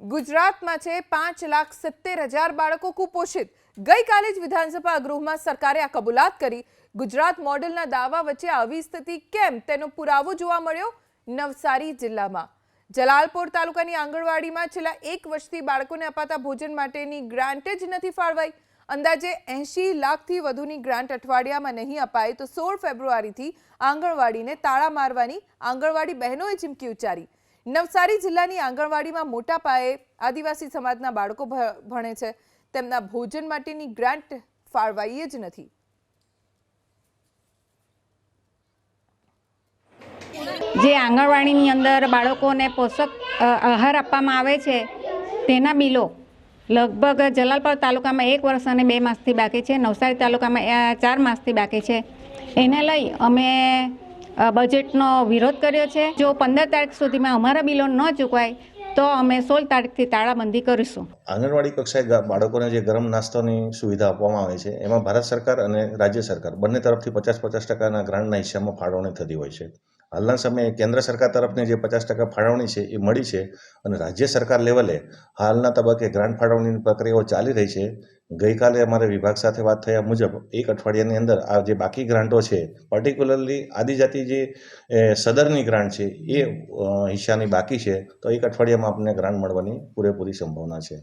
ગુજરાતમાં છે 5,70,000 બાળકો કુપોષિત। ગઈકાલે જ વિધાનસભા ગૃહમાં સરકારે આ કબૂલાત કરી। ગુજરાત મોડેલના દાવા વચ્ચે આવી સ્થિતિ કેમ તેનો પુરાવો જોવા મળ્યો નવસારી જિલ્લામાં। જલાલપોર તાલુકાની આંગણવાડીમાં છેલ્લા 1 વર્ષથી બાળકોને અપાતા ભોજન માટેની ગ્રાન્ટ જ નથી ફાળવાઈ। અંદાજે 80 લાખથી વધુની ગ્રાન્ટ અઠવાડિયામાં નહીં અપાય તો 16 ફેબ્રુઆરીથી આંગણવાડીને તાળા મારવાની આંગણવાડી બહેનોએ ચીમકી ઉચ્ચારી। નવસારી જિલ્લાની આંગણવાડીમાં મોટા પાયે આદિવાસી સમાજના બાળકો ભણે છે, તેમના ભોજન માટેની ગ્રાન્ટ ફાળવાઈ જ નથી। જે આંગણવાડીની અંદર બાળકોને પોષક આહાર આપવામાં આવે છે તેના બિલો લગભગ જલાલપોર તાલુકામાં 1 વર્ષ અને 2 માસથી બાકી છે, નવસારી તાલુકામાં 4 માસથી બાકી છે। એને લઈ અમે બજેટનો વિરોધ કર્યો છે। જો 15 તારીખ સુધીમાં અમારા બિલો ન ચૂકવાય તો અમે 16 તારીખથી તાળાબંધી કરીશું। આંગણવાડી કક્ષાએ બાળકોને જે ગરમ નાસ્તાની સુવિધા આપવામાં આવે છે એમાં ભારત સરકાર અને રાજ્ય સરકાર બંને તરફથી 50-50% ગ્રાન્ટના હિસ્સામાં ફાળવણી થતી હોય છે। હાલના સમયે કેન્દ્ર સરકાર તરફની જે 50% ફાળવણી છે એ મળી છે અને રાજ્ય સરકાર લેવલે હાલના તબક્કે ગ્રાન્ટ ફાળવણીની પ્રક્રિયાઓ ચાલી રહી છે। ગઈકાલે અમારે વિભાગ સાથે વાત થયા મુજબ 1 અઠવાડિયાની અંદર આ જે બાકી ગ્રાન્ટો છે, પર્ટિક્યુલરલી આદિજાતિ જે સદરની ગ્રાન્ટ છે એ હિસ્સાની બાકી છે, તો 1 અઠવાડિયામાં આપણને ગ્રાન્ટ મળવાની પૂરેપૂરી સંભાવના છે।